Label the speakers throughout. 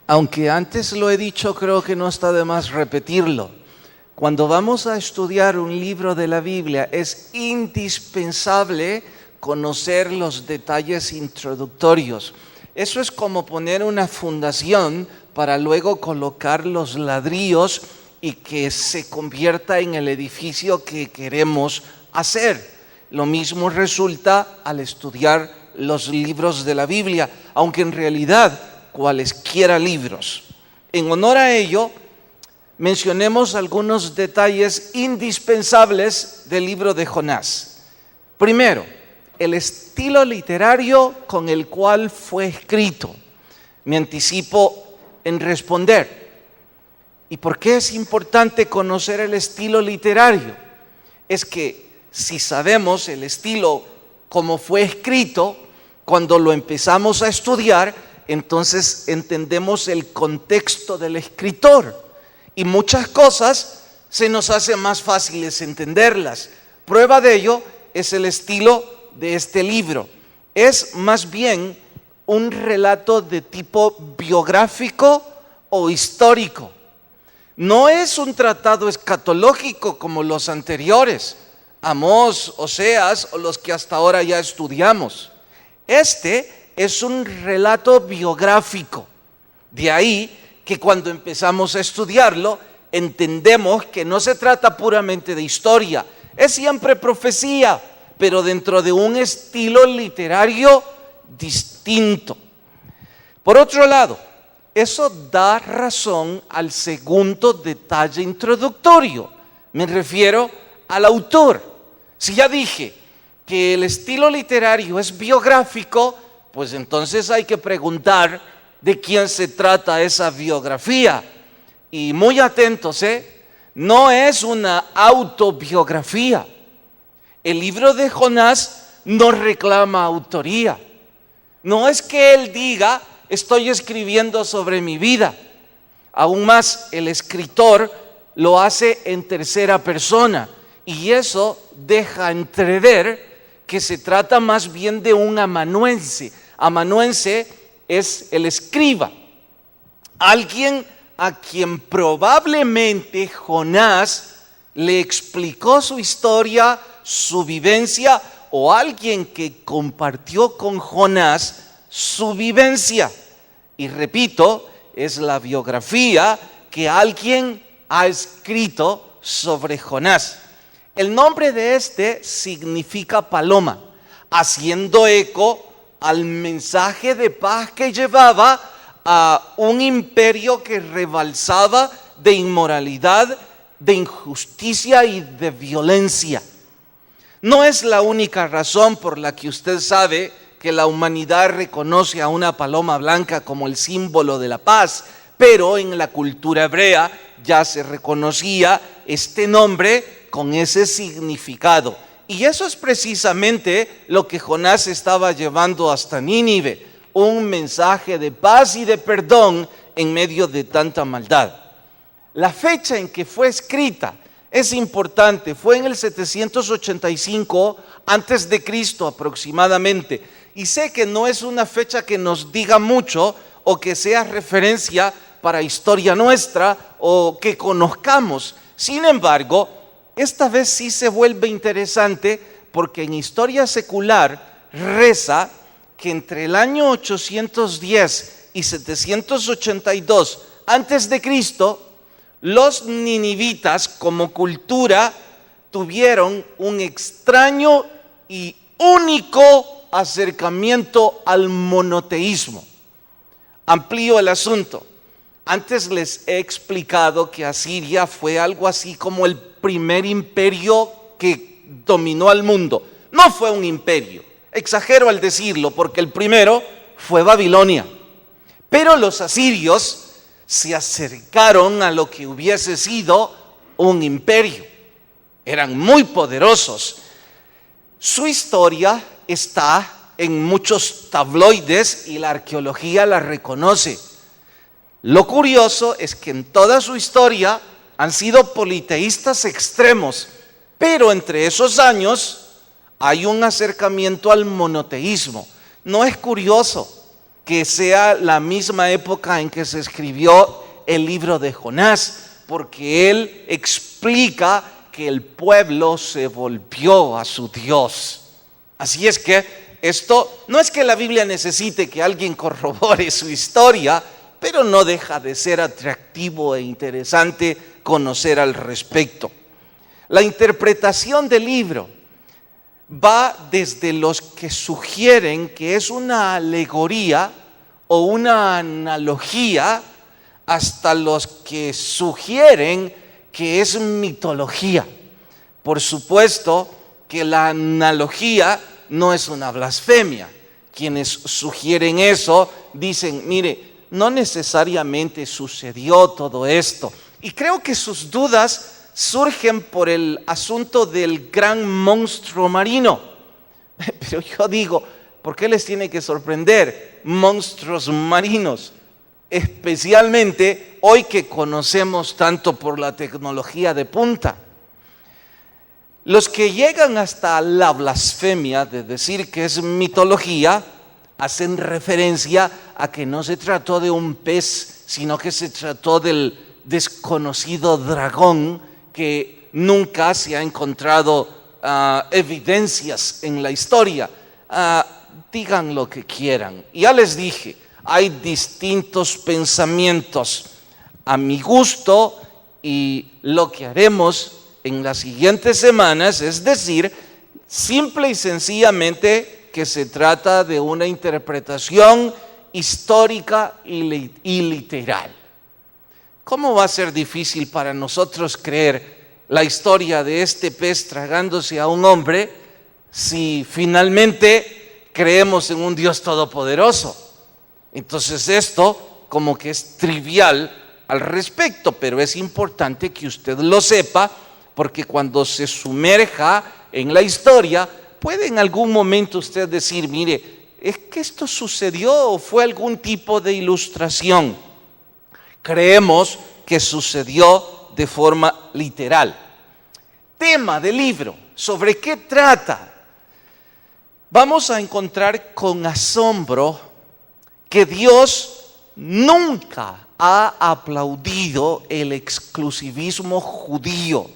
Speaker 1: Aunque antes lo he dicho, creo que no está de más repetirlo. Cuando vamos a estudiar un libro de la Biblia, es indispensable conocer los detalles introductorios. Eso es como poner una fundación para luego colocar los ladrillos y que se convierta en el edificio que queremos hacer. Lo mismo resulta al estudiar los libros de la Biblia, aunque en realidad cualesquiera libros. En honor a ello, mencionemos algunos detalles indispensables del libro de Jonás. Primero, el estilo literario con el cual fue escrito. Me anticipo en responder. ¿Y por qué es importante conocer el estilo literario? Es que si sabemos el estilo como fue escrito, cuando lo empezamos a estudiar, entonces entendemos el contexto del escritor y muchas cosas se nos hace más fáciles entenderlas. Prueba de ello es el estilo de este libro. Es más bien un relato de tipo biográfico o histórico. No es un tratado escatológico como los anteriores, Amós, Oseas o los que hasta ahora ya estudiamos. Este es un relato biográfico. De ahí que cuando empezamos a estudiarlo, entendemos que no se trata puramente de historia, es siempre profecía, pero dentro de un estilo literario distinto. Por otro lado, eso da razón al segundo detalle introductorio. Me refiero al autor. Si ya dije que el estilo literario es biográfico, pues entonces hay que preguntar de quién se trata esa biografía. Y muy atentos, no es una autobiografía. El libro de Jonás no reclama autoría. No es que él diga, estoy escribiendo sobre mi vida. Aún más, el escritor lo hace en tercera persona. Y eso deja entrever que se trata más bien de un amanuense. Amanuense es el escriba, alguien a quien probablemente Jonás le explicó su historia, su vivencia, o alguien que compartió con Jonás su vivencia. Y repito, es la biografía que alguien ha escrito sobre Jonás. El nombre de este significa paloma, haciendo eco al mensaje de paz que llevaba a un imperio que rebalsaba de inmoralidad, de injusticia y de violencia. No es la única razón por la que usted sabe que la humanidad reconoce a una paloma blanca como el símbolo de la paz, pero en la cultura hebrea ya se reconocía este nombre con ese significado. Y eso es precisamente lo que Jonás estaba llevando hasta Nínive, un mensaje de paz y de perdón en medio de tanta maldad. La fecha en que fue escrita es importante, fue en el 785 antes de Cristo aproximadamente. Y sé que no es una fecha que nos diga mucho o que sea referencia para historia nuestra o que conozcamos. Sin embargo, esta vez sí se vuelve interesante porque en historia secular reza que entre el año 810 y 782 antes de Cristo, los ninivitas como cultura tuvieron un extraño y único acercamiento al monoteísmo. Amplío el asunto. Antes les he explicado que Asiria fue algo así como el primer imperio que dominó al mundo. No fue un imperio, exagero al decirlo, porque el primero fue Babilonia. Pero los asirios se acercaron a lo que hubiese sido un imperio. Eran muy poderosos. Su historia está en muchos tabloides y la arqueología la reconoce. Lo curioso es que en toda su historia han sido politeístas extremos, pero entre esos años hay un acercamiento al monoteísmo. ¿No es curioso que sea la misma época en que se escribió el libro de Jonás, porque él explica que el pueblo se volvió a su Dios. Así es que esto no es que la Biblia necesite que alguien corrobore su historia, pero no deja de ser atractivo e interesante conocer al respecto. La interpretación del libro va desde los que sugieren que es una alegoría o una analogía hasta los que sugieren que es mitología. Por supuesto que la analogía no es una blasfemia. Quienes sugieren eso dicen, mire, no necesariamente sucedió todo esto. Y creo que sus dudas surgen por el asunto del gran monstruo marino. Pero yo digo, ¿por qué les tiene que sorprender monstruos marinos? Especialmente hoy que conocemos tanto por la tecnología de punta. Los que llegan hasta la blasfemia de decir que es mitología, hacen referencia a que no se trató de un pez, sino que se trató del desconocido dragón que nunca se ha encontrado evidencias en la historia. Digan lo que quieran. Ya les dije, hay distintos pensamientos. A mi gusto, y lo que haremos en las siguientes semanas es decir, simple y sencillamente que se trata de una interpretación histórica y literal. ¿Cómo va a ser difícil para nosotros creer la historia de este pez tragándose a un hombre si finalmente creemos en un Dios todopoderoso? Entonces esto como que es trivial al respecto, pero es importante que usted lo sepa, porque cuando se sumerja en la historia, puede en algún momento usted decir, mire, ¿es que esto sucedió o fue algún tipo de ilustración? Creemos que sucedió de forma literal. Tema del libro, ¿sobre qué trata? Vamos a encontrar con asombro que Dios nunca ha aplaudido el exclusivismo judío.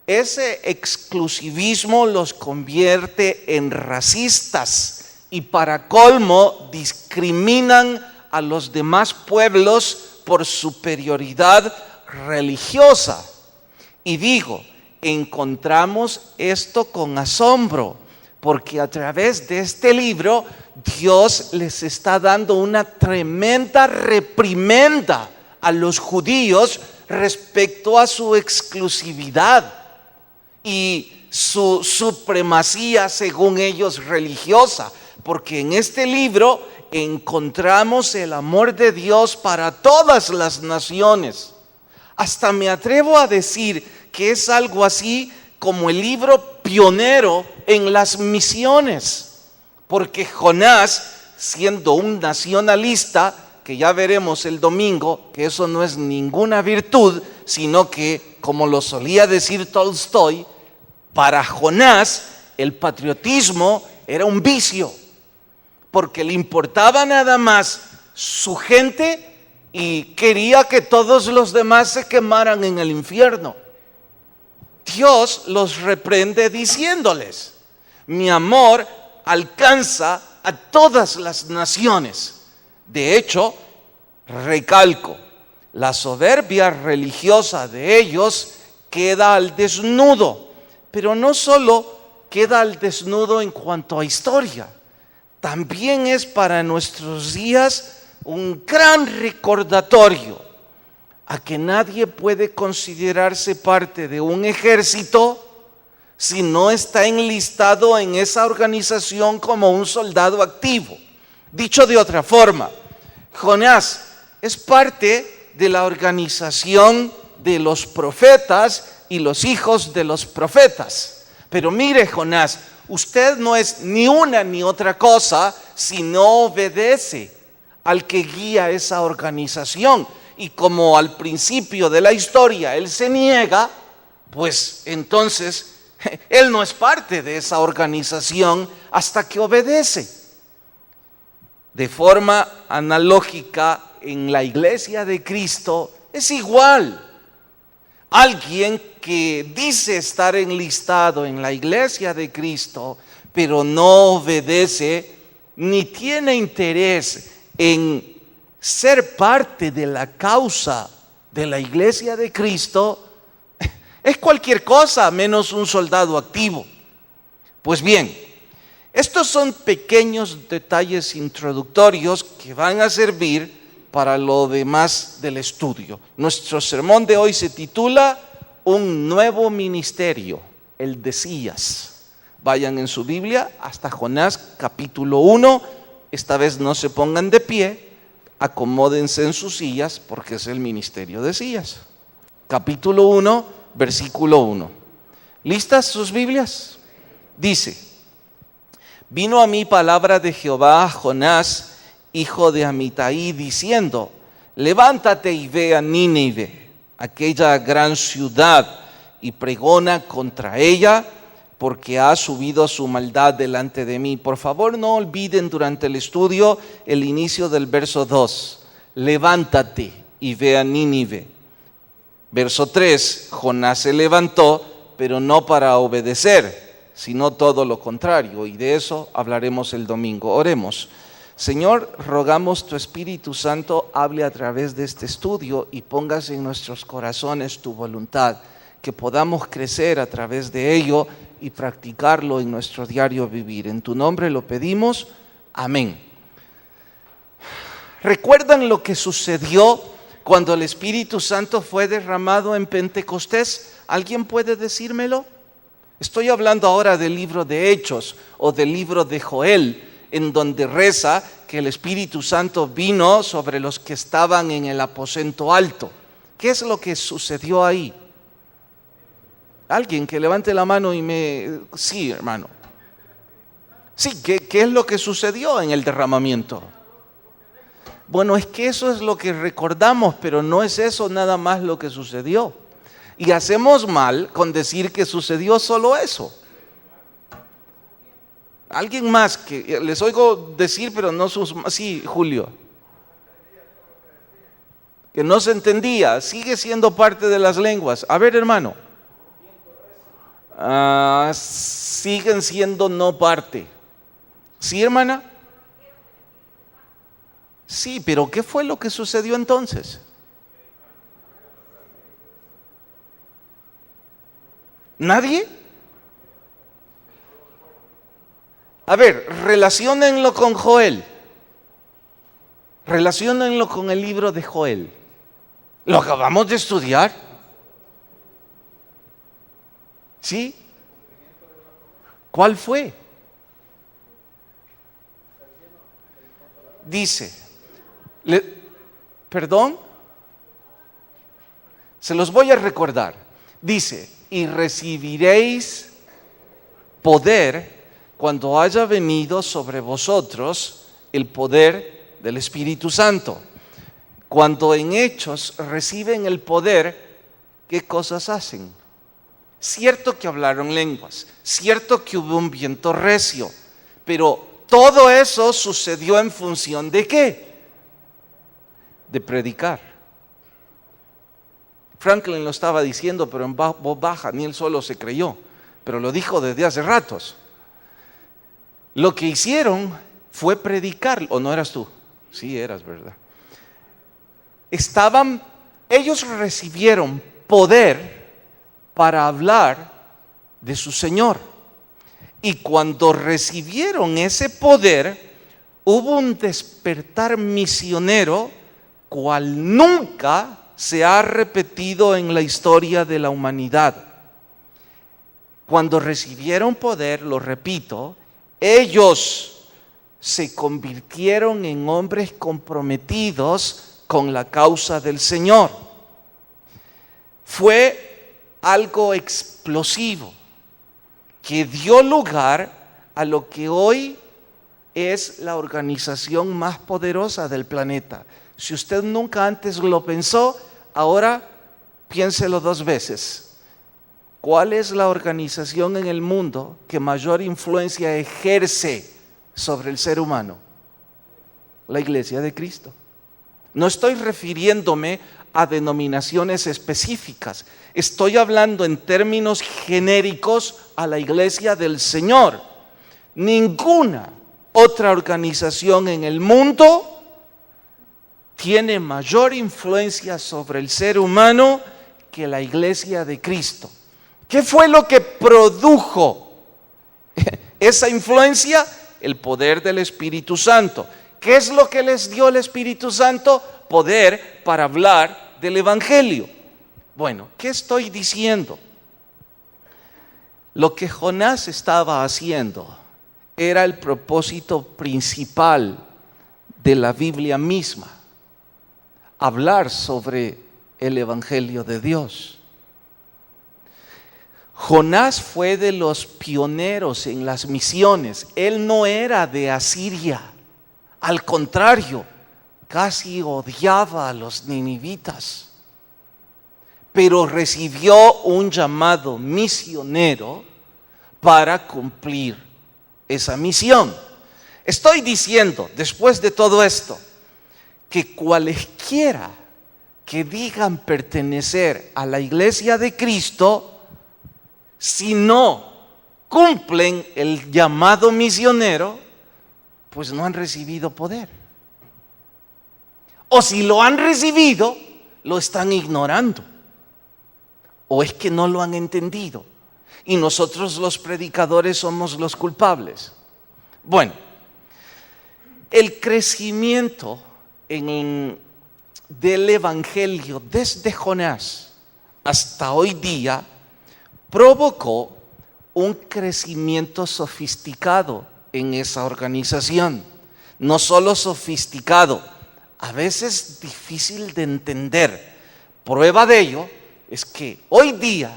Speaker 1: Ese exclusivismo los convierte en racistas y para colmo discriminan a los demás pueblos por superioridad religiosa. Y digo, encontramos esto con asombro, porque a través de este libro Dios les está dando una tremenda reprimenda a los judíos respecto a su exclusividad y su supremacía, según ellos, religiosa, porque en este libro encontramos el amor de Dios para todas las naciones. Hasta me atrevo a decir que es algo así como el libro pionero en las misiones, porque Jonás, siendo un nacionalista, que ya veremos el domingo, que eso no es ninguna virtud, sino que, como lo solía decir Tolstoy, para Jonás el patriotismo era un vicio, porque le importaba nada más su gente y quería que todos los demás se quemaran en el infierno. Dios los reprende diciéndoles, mi amor alcanza a todas las naciones. De hecho, recalco, la soberbia religiosa de ellos queda al desnudo, pero no solo queda al desnudo en cuanto a historia, también es para nuestros días un gran recordatorio a que nadie puede considerarse parte de un ejército si no está enlistado en esa organización como un soldado activo. Dicho de otra forma, Jonás es parte de la organización de los profetas y los hijos de los profetas. Pero mire, Jonás, usted no es ni una ni otra cosa si no obedece al que guía esa organización. Y como al principio de la historia él se niega, pues entonces él no es parte de esa organización hasta que obedece. de forma analógica en la iglesia de Cristo es igual. Alguien que dice estar enlistado en la iglesia de Cristo, pero no obedece ni tiene interés en ser parte de la causa de la iglesia de Cristo, es cualquier cosa menos un soldado activo. Pues bien, estos son pequeños detalles introductorios que van a servir para lo demás del estudio. Nuestro sermón de hoy se titula Un nuevo ministerio, el de Sillas. Vayan en su Biblia hasta Jonás capítulo 1. Esta vez no se pongan de pie, acomódense en sus sillas porque es el ministerio de Sillas. Capítulo 1, versículo 1. ¿Listas sus Biblias? Dice: vino a mí palabra de Jehová a Jonás, hijo de Amitai, diciendo: levántate y ve a Nínive, aquella gran ciudad, y pregona contra ella, porque ha subido su maldad delante de mí. Por favor, no olviden durante el estudio el inicio del verso 2. Levántate y ve a Nínive. Verso 3, Jonás se levantó, pero no para obedecer, sino todo lo contrario, y de eso hablaremos el domingo. Oremos. Señor, rogamos tu Espíritu Santo hable a través de este estudio y pongas en nuestros corazones tu voluntad, que podamos crecer a través de ello y practicarlo en nuestro diario vivir. En tu nombre lo pedimos. Amén. ¿Recuerdan lo que sucedió cuando el Espíritu Santo fue derramado en Pentecostés? ¿Alguien puede decírmelo? Estoy hablando ahora del libro de Hechos o del libro de Joel, en donde reza que el Espíritu Santo vino sobre los que estaban en el aposento alto. ¿Qué es lo que sucedió ahí? Alguien que levante la mano y me... Sí, hermano. Sí, ¿qué es lo que sucedió en el derramamiento? Bueno, es que eso es lo que recordamos, pero no es eso nada más lo que sucedió. Y hacemos mal con decir que sucedió solo eso. Alguien más que les oigo decir, pero no sus... Sí, Julio. Que no se entendía, sigue siendo parte de las lenguas. A ver, hermano. Siguen siendo no parte. ¿Sí, hermana? Sí, pero ¿qué fue lo que sucedió entonces? ¿Nadie? A ver, relaciónenlo con Joel. Relaciónenlo con el libro de Joel. Lo acabamos de estudiar. ¿Sí? ¿Cuál fue? Dice, ¿perdón? Se los voy a recordar. Dice, y recibiréis poder cuando haya venido sobre vosotros el poder del Espíritu Santo. Cuando en Hechos reciben el poder, ¿qué cosas hacen? Cierto que hablaron lenguas, cierto que hubo un viento recio, pero todo eso sucedió en función ¿de qué? De predicar. Franklin lo estaba diciendo, pero en voz baja, ni él solo se creyó, pero lo dijo desde hace ratos. Lo que hicieron fue predicar, ¿o no eras tú? Sí, eras, ¿verdad? Ellos recibieron poder para hablar de su Señor. Y cuando recibieron ese poder, hubo un despertar misionero cual nunca se ha repetido en la historia de la humanidad. Cuando recibieron poder, lo repito, ellos se convirtieron en hombres comprometidos con la causa del Señor. Fue algo explosivo que dio lugar a lo que hoy es la organización más poderosa del planeta. Si usted nunca antes lo pensó, ahora piénselo 2 veces. ¿Cuál es la organización en el mundo que mayor influencia ejerce sobre el ser humano? la iglesia de Cristo. No estoy refiriéndome a denominaciones específicas. Estoy hablando en términos genéricos a la iglesia del Señor. Ninguna otra organización en el mundo tiene mayor influencia sobre el ser humano que la iglesia de Cristo. ¿Qué fue lo que produjo esa influencia? El poder del Espíritu Santo. ¿Qué es lo que les dio el Espíritu Santo? Poder para hablar del Evangelio. Bueno, ¿qué estoy diciendo? Lo que Jonás estaba haciendo era el propósito principal de la Biblia misma: hablar sobre el Evangelio de Dios. Jonás fue de los pioneros en las misiones. Él no era de Asiria. Al contrario, casi odiaba a los ninivitas. Pero recibió un llamado misionero para cumplir esa misión. Estoy diciendo, después de todo esto, que cualesquiera que digan pertenecer a la iglesia de Cristo, si no cumplen el llamado misionero, pues no han recibido poder. O si lo han recibido, lo están ignorando. O es que no lo han entendido. Y nosotros los predicadores somos los culpables. Bueno, el crecimiento del Evangelio desde Jonás hasta hoy día provocó un crecimiento sofisticado en esa organización. No solo sofisticado, a veces difícil de entender. Prueba de ello es que hoy día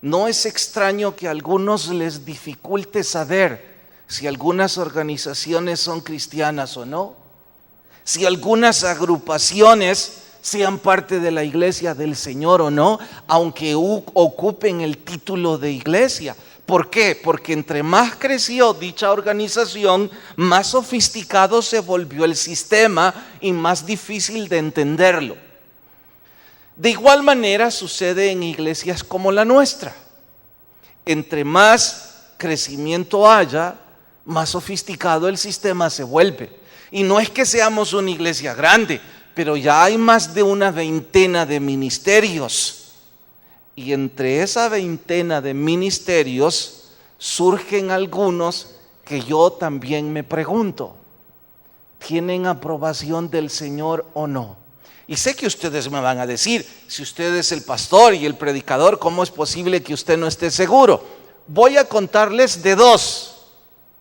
Speaker 1: no es extraño que a algunos les dificulte saber si algunas organizaciones son cristianas o no, si algunas agrupaciones sean parte de la iglesia del Señor o no, aunque ocupen el título de iglesia. ¿Por qué? Porque entre más creció dicha organización, más sofisticado se volvió el sistema y más difícil de entenderlo. De igual manera sucede en iglesias como la nuestra. Entre más crecimiento haya, más sofisticado el sistema se vuelve. Y no es que seamos una iglesia grande, pero ya hay más de una veintena de ministerios. Y entre esa veintena de ministerios surgen algunos que yo también me pregunto, ¿tienen aprobación del Señor o no? Y sé que ustedes me van a decir, si usted es el pastor y el predicador, ¿cómo es posible que usted no esté seguro? Voy a contarles de dos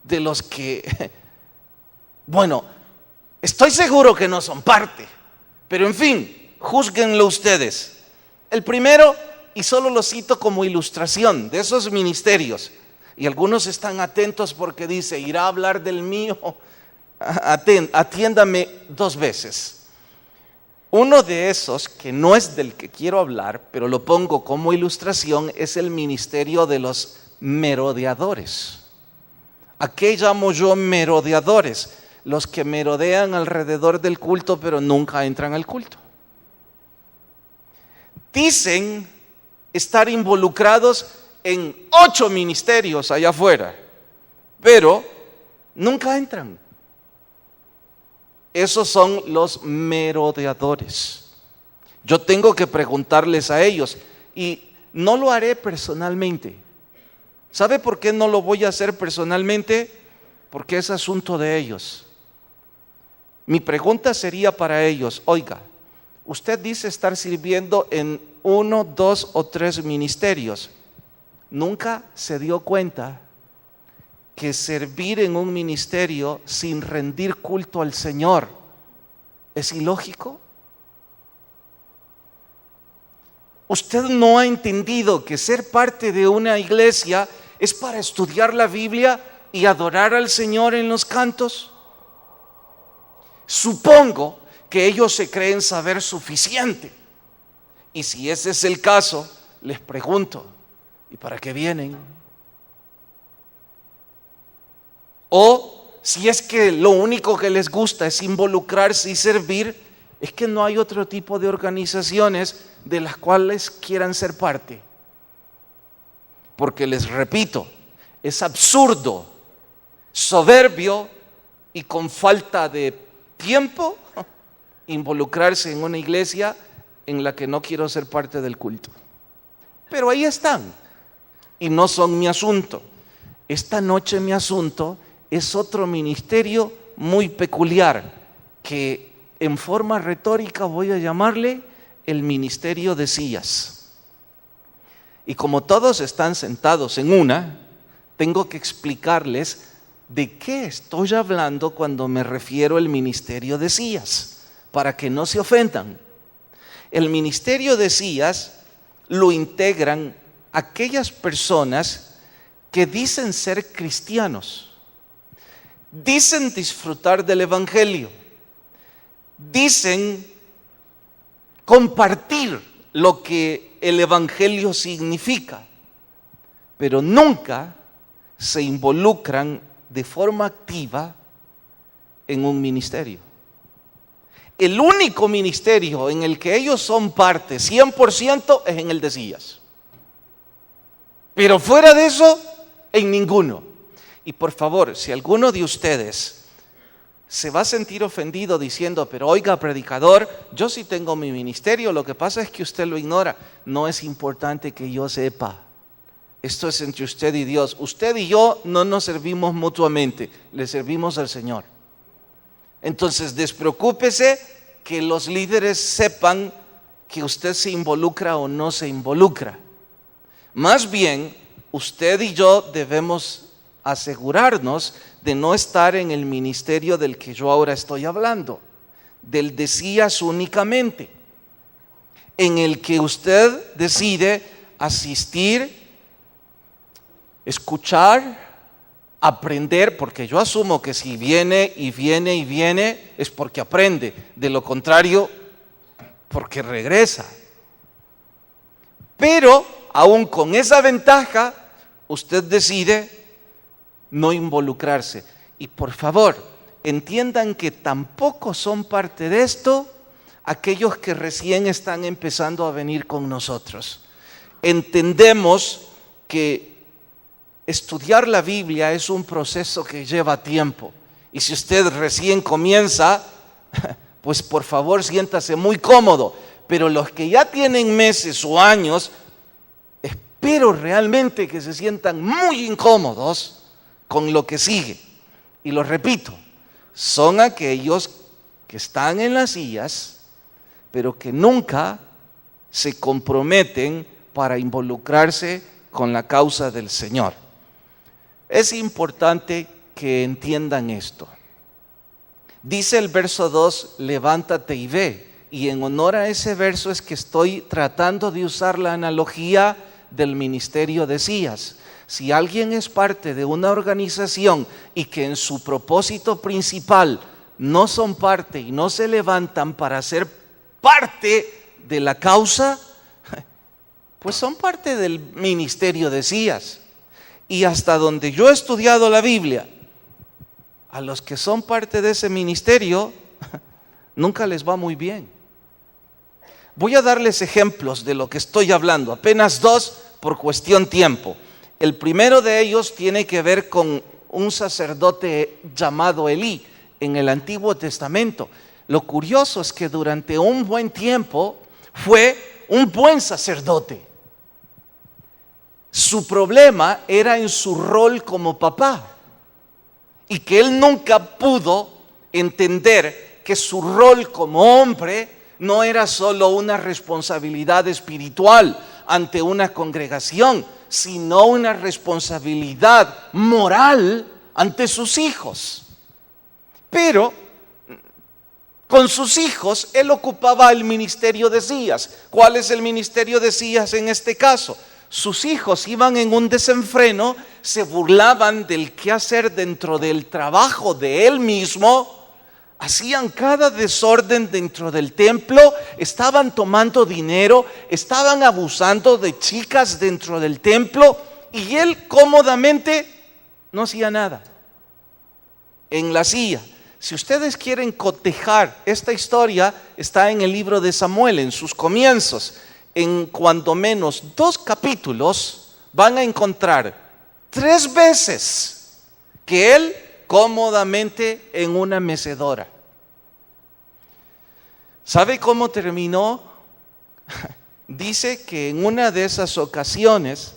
Speaker 1: de los que, bueno, estoy seguro que no son parte, pero en fin, júzguenlo ustedes. El primero, y solo lo cito como ilustración de esos ministerios, y algunos están atentos porque dice, irá a hablar del mío, atiéndame 2 veces. Uno de esos, que no es del que quiero hablar, pero lo pongo como ilustración, es el ministerio de los merodeadores. ¿A qué llamo yo merodeadores? Los que merodean alrededor del culto, pero nunca entran al culto. Dicen estar involucrados en 8 ministerios allá afuera, pero nunca entran. Esos son los merodeadores. Yo tengo que preguntarles a ellos, y no lo haré personalmente. ¿Sabe por qué no lo voy a hacer personalmente? Porque es asunto de ellos. Mi pregunta sería para ellos, oiga, usted dice estar sirviendo en 1, 2 o 3 ministerios. ¿Nunca se dio cuenta que servir en un ministerio sin rendir culto al Señor es ilógico? ¿Usted no ha entendido que ser parte de una iglesia es para estudiar la Biblia y adorar al Señor en los cantos? Supongo que ellos se creen saber suficiente. Y si ese es el caso, les pregunto, ¿y para qué vienen? O si es que lo único que les gusta es involucrarse y servir, es que no hay otro tipo de organizaciones de las cuales quieran ser parte. Porque les repito, es absurdo, soberbio y con falta de tiempo involucrarse en una iglesia en la que no quiero ser parte del culto. Pero ahí están y no son mi asunto. Esta noche mi asunto es otro ministerio muy peculiar que en forma retórica voy a llamarle el ministerio de sillas. Y como todos están sentados en una, tengo que explicarles de qué estoy hablando cuando me refiero al ministerio de sillas, para que no se ofendan. El ministerio de sillas lo integran aquellas personas que dicen ser cristianos, dicen disfrutar del evangelio, dicen compartir lo que el evangelio significa, pero nunca se involucran de forma activa en un ministerio. El único ministerio en el que ellos son parte 100% es en el de sillas. Pero fuera de eso, en ninguno. Y por favor, si alguno de ustedes se va a sentir ofendido diciendo, pero oiga, predicador, yo sí tengo mi ministerio, lo que pasa es que usted lo ignora. No es importante que yo sepa. Esto es entre usted y Dios. Usted y yo no nos servimos mutuamente, le servimos al Señor. Entonces, despreocúpese que los líderes sepan que usted se involucra o no se involucra. Más bien, usted y yo debemos asegurarnos de no estar en el ministerio del que yo ahora estoy hablando, del de sillas únicamente, en el que usted decide asistir, escuchar, aprender, porque yo asumo que si viene y viene y viene es porque aprende, de lo contrario, porque regresa. Pero aún con esa ventaja, usted decide no involucrarse. Y por favor, entiendan que tampoco son parte de esto aquellos que recién están empezando a venir con nosotros. Entendemos que estudiar la Biblia es un proceso que lleva tiempo. Y si usted recién comienza, pues por favor siéntase muy cómodo. Pero los que ya tienen meses o años, espero realmente que se sientan muy incómodos con lo que sigue. Y lo repito, son aquellos que están en las sillas, pero que nunca se comprometen para involucrarse con la causa del Señor. Es importante que entiendan esto. Dice el verso 2, levántate y ve. Y en honor a ese verso es que estoy tratando de usar la analogía del ministerio de sillas. Si alguien es parte de una organización y que en su propósito principal no son parte y no se levantan para ser parte de la causa, pues son parte del ministerio de sillas. Y hasta donde yo he estudiado la Biblia, a los que son parte de ese ministerio, nunca les va muy bien. Voy a darles ejemplos de lo que estoy hablando, apenas 2 por cuestión tiempo. El primero de ellos tiene que ver con un sacerdote llamado Elí en el Antiguo Testamento. Lo curioso es que durante un buen tiempo fue un buen sacerdote. Su problema era en su rol como papá y que él nunca pudo entender que su rol como hombre no era solo una responsabilidad espiritual ante una congregación, sino una responsabilidad moral ante sus hijos. Pero con sus hijos él ocupaba el ministerio de sillas. ¿Cuál es el ministerio de sillas en este caso? Sus hijos iban en un desenfreno, se burlaban del quehacer dentro del trabajo de él mismo, hacían cada desorden dentro del templo, estaban tomando dinero, estaban abusando de chicas dentro del templo y él cómodamente no hacía nada. en la silla. Si ustedes quieren cotejar esta historia, está en el libro de Samuel, en sus comienzos. En cuando menos 2 capítulos van a encontrar 3 veces que él cómodamente en una mecedora. ¿Sabe cómo terminó? Dice que en una de esas ocasiones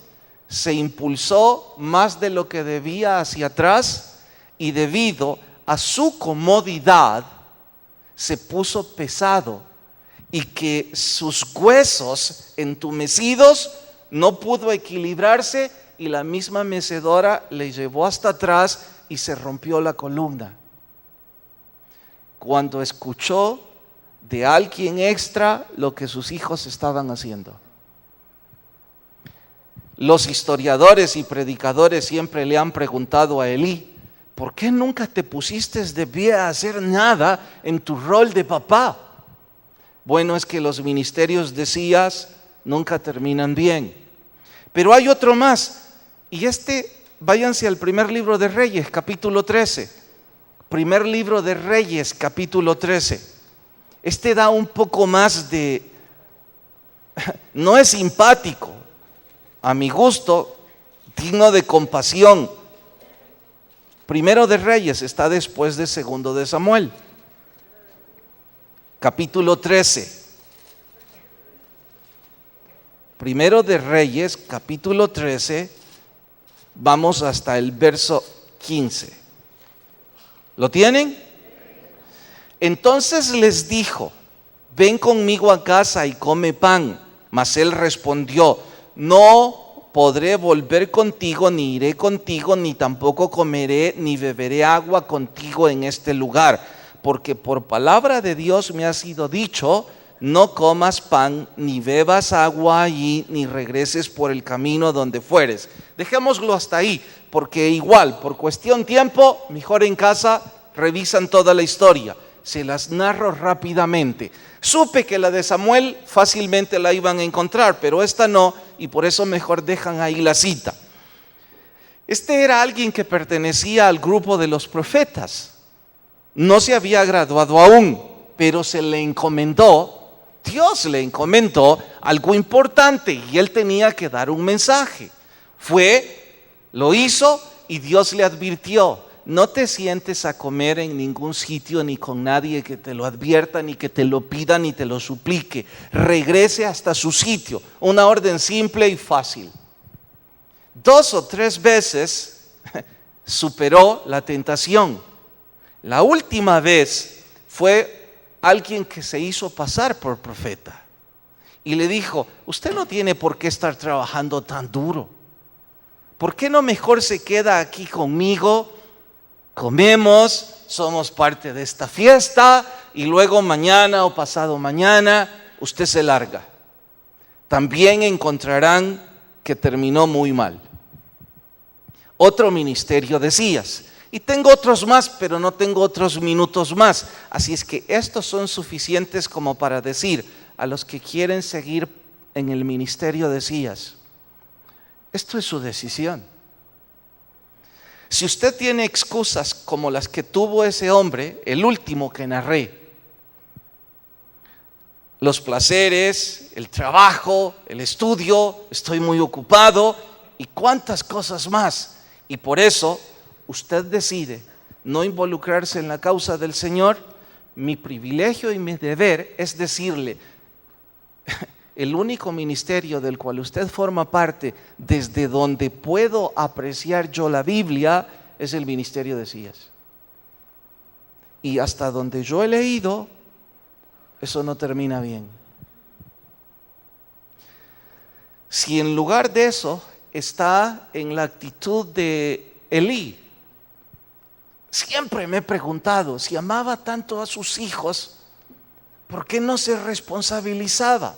Speaker 1: se impulsó más de lo que debía hacia atrás y debido a su comodidad se puso pesado y que sus huesos entumecidos no pudo equilibrarse y la misma mecedora le llevó hasta atrás y se rompió la columna. Cuando escuchó de alguien extra lo que sus hijos estaban haciendo. Los historiadores y predicadores siempre le han preguntado a Elí: ¿por qué nunca te pusiste de pie a hacer nada en tu rol de papá? Bueno, es que los ministerios de Elías nunca terminan bien. Pero hay otro más, y váyanse al primer libro de Reyes, capítulo 13. Primer libro de Reyes, capítulo 13. Da un poco más de... no es simpático, a mi gusto, digno de compasión. Primero de Reyes está después de Segundo de Samuel. Capítulo 13. Primero de Reyes, capítulo 13, vamos hasta el verso 15. ¿Lo tienen? Entonces les dijo: ven conmigo a casa y come pan. Mas él respondió: no podré volver contigo, ni iré contigo, ni tampoco comeré ni beberé agua contigo en este lugar, porque por palabra de Dios me ha sido dicho: no comas pan, ni bebas agua allí, ni regreses por el camino donde fueres. Dejémoslo hasta ahí, porque igual, por cuestión tiempo, mejor en casa revisan toda la historia. Se las narro rápidamente. Supe que la de Samuel fácilmente la iban a encontrar, pero esta no, y por eso mejor dejan ahí la cita. Era alguien que pertenecía al grupo de los profetas. No se había graduado aún, pero se le encomendó, Dios le encomendó algo importante y él tenía que dar un mensaje. Lo hizo y Dios le advirtió: no te sientes a comer en ningún sitio ni con nadie que te lo advierta, ni que te lo pida, ni te lo suplique. Regrese hasta su sitio. Una orden simple y fácil. 2 o 3 veces superó la tentación. La última vez fue alguien que se hizo pasar por profeta y le dijo: usted no tiene por qué estar trabajando tan duro. ¿Por qué no mejor se queda aquí conmigo? Comemos, somos parte de esta fiesta y luego mañana o pasado mañana usted se larga. También encontrarán que terminó muy mal. Otro ministerio de Elías. Y tengo otros más, pero no tengo otros minutos más. Así es que estos son suficientes como para decir a los que quieren seguir en el ministerio de Elías: esto es su decisión. Si usted tiene excusas como las que tuvo ese hombre, el último que narré, los placeres, el trabajo, el estudio, estoy muy ocupado y cuántas cosas más, y por eso usted decide no involucrarse en la causa del Señor, mi privilegio y mi deber es decirle: el único ministerio del cual usted forma parte, desde donde puedo apreciar yo la Biblia, es el ministerio de Elías. Y hasta donde yo he leído, eso no termina bien. Si en lugar de eso está en la actitud de Elí, siempre me he preguntado, si amaba tanto a sus hijos, ¿por qué no se responsabilizaba?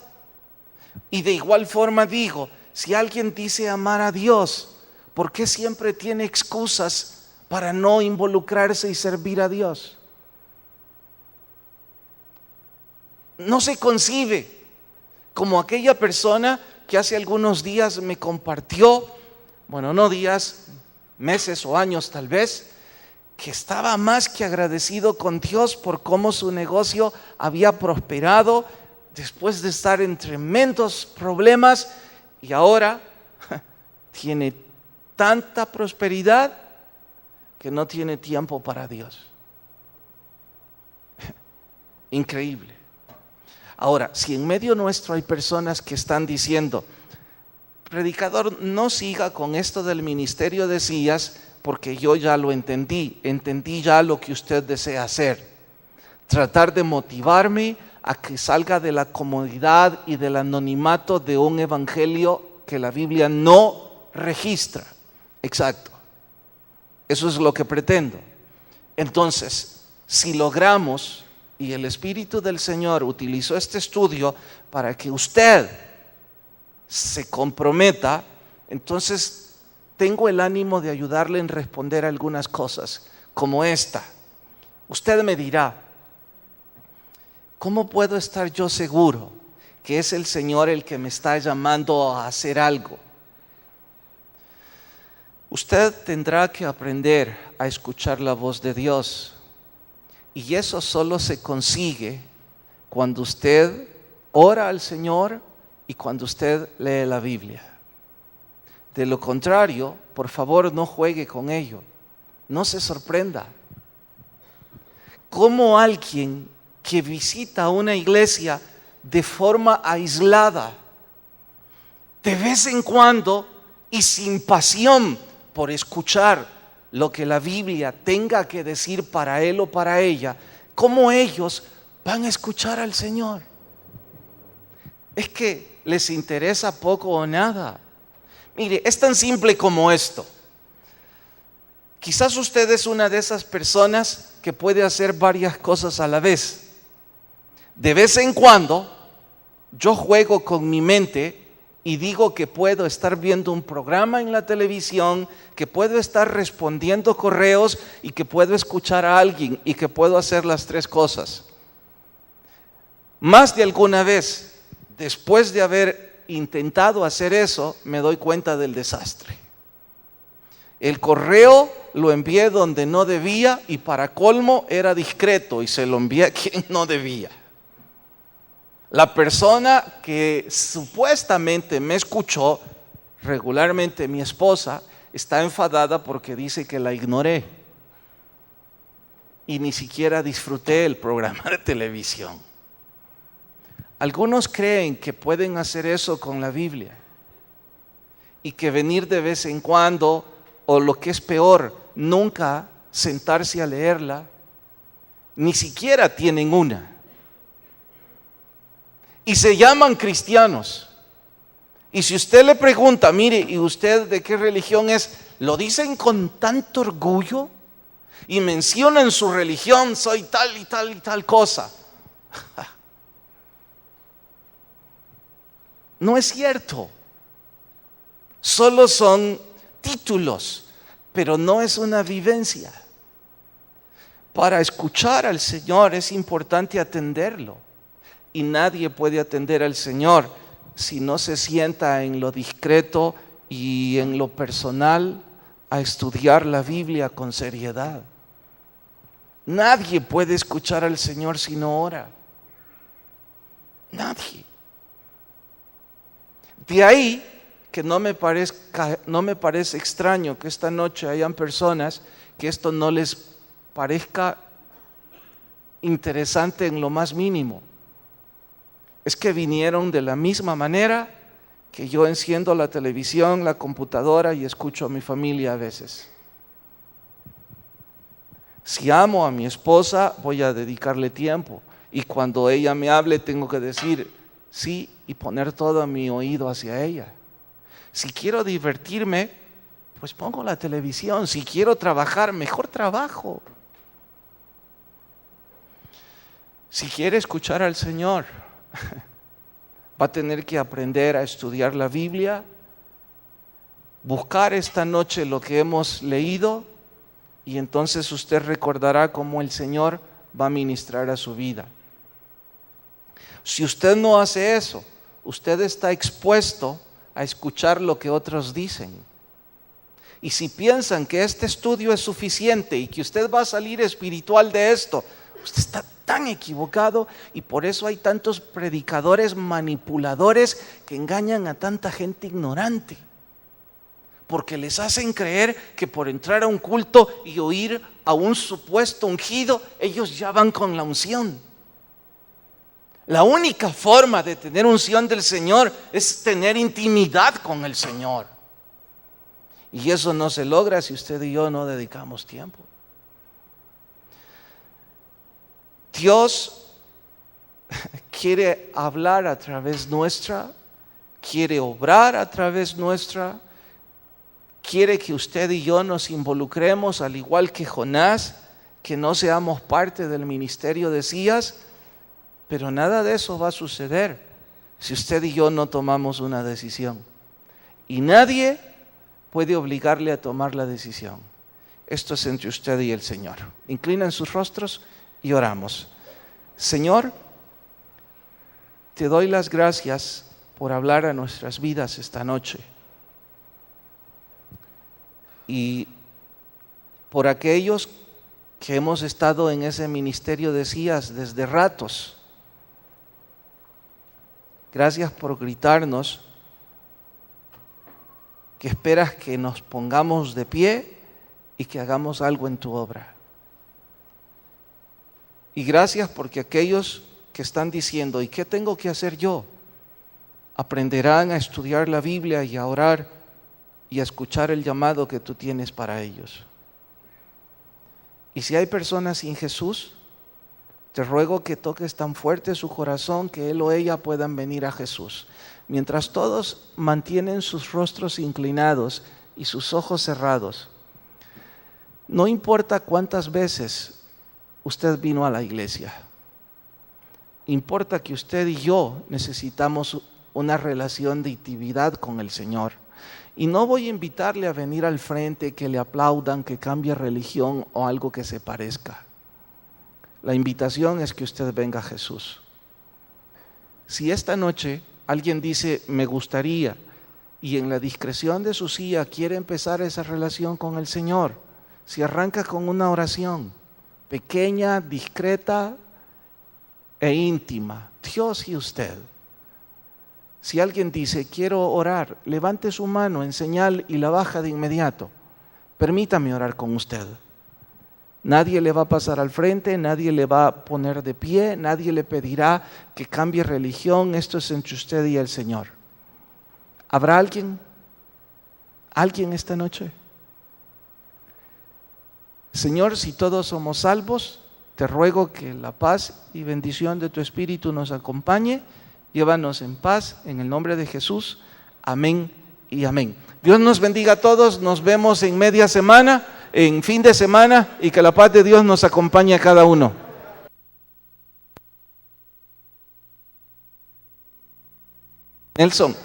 Speaker 1: Y de igual forma digo, si alguien dice amar a Dios, ¿por qué siempre tiene excusas para no involucrarse y servir a Dios? No se concibe como aquella persona que hace algunos días me compartió, bueno, no días, meses o años tal vez, que estaba más que agradecido con Dios por cómo su negocio había prosperado después de estar en tremendos problemas, y ahora tiene tanta prosperidad que no tiene tiempo para Dios. Increíble. Ahora, si en medio nuestro hay personas que están diciendo: predicador, no siga con esto del ministerio de sillas, porque yo ya lo entendí ya lo que usted desea hacer. Tratar de motivarme a que salga de la comodidad y del anonimato de un evangelio que la Biblia no registra. Exacto. Eso es lo que pretendo. Entonces, si logramos, y el Espíritu del Señor utilizó este estudio para que usted se comprometa, entonces tengo el ánimo de ayudarle en responder algunas cosas, como esta. Usted me dirá: ¿cómo puedo estar yo seguro que es el Señor el que me está llamando a hacer algo? Usted tendrá que aprender a escuchar la voz de Dios, y eso solo se consigue cuando usted ora al Señor y cuando usted lee la Biblia. De lo contrario, por favor, no juegue con ello. No se sorprenda. Como alguien que visita una iglesia de forma aislada, de vez en cuando y sin pasión por escuchar lo que la Biblia tenga que decir para él o para ella, ¿cómo ellos van a escuchar al Señor? Es que les interesa poco o nada. Mire, es tan simple como esto. Quizás usted es una de esas personas que puede hacer varias cosas a la vez. De vez en cuando, yo juego con mi mente y digo que puedo estar viendo un programa en la televisión, que puedo estar respondiendo correos y que puedo escuchar a alguien y que puedo hacer las tres cosas. Más de alguna vez, después de haber intentado hacer eso, me doy cuenta del desastre. El correo lo envié donde no debía y para colmo era discreto y se lo envié a quien no debía. La persona que supuestamente me escuchó, regularmente mi esposa, está enfadada porque dice que la ignoré y ni siquiera disfruté el programa de televisión. Algunos creen que pueden hacer eso con la Biblia y que venir de vez en cuando, o lo que es peor, nunca sentarse a leerla, ni siquiera tienen una. Y se llaman cristianos. Y si usted le pregunta: mire, ¿y usted de qué religión es? Lo dicen con tanto orgullo y mencionan su religión: soy tal y tal y tal cosa. No es cierto. Solo son títulos, pero no es una vivencia. Para escuchar al Señor es importante atenderlo. Y nadie puede atender al Señor si no se sienta en lo discreto y en lo personal a estudiar la Biblia con seriedad. Nadie puede escuchar al Señor si no ora. Nadie. De ahí que no me parece extraño que esta noche hayan personas que esto no les parezca interesante en lo más mínimo. Es que vinieron de la misma manera que yo enciendo la televisión, la computadora y escucho a mi familia a veces. Si amo a mi esposa, voy a dedicarle tiempo. Y cuando ella me hable, tengo que decir sí y poner todo mi oído hacia ella. Si quiero divertirme, pues pongo la televisión. Si quiero trabajar, mejor trabajo. Si quiere escuchar al Señor, va a tener que aprender a estudiar la Biblia, buscar esta noche lo que hemos leído, y entonces usted recordará cómo el Señor va a ministrar a su vida. Si usted no hace eso, usted está expuesto a escuchar lo que otros dicen. Y si piensan que este estudio es suficiente y que usted va a salir espiritual de esto, usted está tan equivocado, y por eso hay tantos predicadores manipuladores que engañan a tanta gente ignorante. Porque les hacen creer que por entrar a un culto y oír a un supuesto ungido, ellos ya van con la unción. La única forma de tener unción del Señor es tener intimidad con el Señor. Y eso no se logra si usted y yo no dedicamos tiempo. Dios quiere hablar a través nuestra, quiere obrar a través nuestra, quiere que usted y yo nos involucremos al igual que Jonás, que no seamos parte del ministerio de Elías, pero nada de eso va a suceder si usted y yo no tomamos una decisión. Y nadie puede obligarle a tomar la decisión. Esto es entre usted y el Señor. Inclinen sus rostros y oramos. Señor, te doy las gracias por hablar a nuestras vidas esta noche. Y por aquellos que hemos estado en ese ministerio de Elías desde ratos. Gracias por gritarnos que esperas que nos pongamos de pie y que hagamos algo en tu obra. Y gracias porque aquellos que están diciendo, ¿y qué tengo que hacer yo?, aprenderán a estudiar la Biblia y a orar y a escuchar el llamado que tú tienes para ellos. Y si hay personas sin Jesús, te ruego que toques tan fuerte su corazón que él o ella puedan venir a Jesús. Mientras todos mantienen sus rostros inclinados y sus ojos cerrados, no importa cuántas veces usted vino a la iglesia, importa que usted y yo necesitamos una relación de intimidad con el Señor. Y no voy a invitarle a venir al frente, que le aplaudan, que cambie religión o algo que se parezca. La invitación es que usted venga a Jesús. Si esta noche alguien dice, me gustaría, y en la discreción de su silla quiere empezar esa relación con el Señor, si arranca con una oración pequeña, discreta e íntima, Dios y usted. Si alguien dice, quiero orar, levante su mano en señal y la baja de inmediato. Permítame orar con usted. Nadie le va a pasar al frente, nadie le va a poner de pie, nadie le pedirá que cambie religión. Esto es entre usted y el Señor. ¿Habrá alguien? ¿Alguien esta noche? Señor, si todos somos salvos, te ruego que la paz y bendición de tu Espíritu nos acompañe. Llévanos en paz, en el nombre de Jesús. Amén y amén. Dios nos bendiga a todos. Nos vemos en media semana, en fin de semana, y que la paz de Dios nos acompañe a cada uno. Nelson.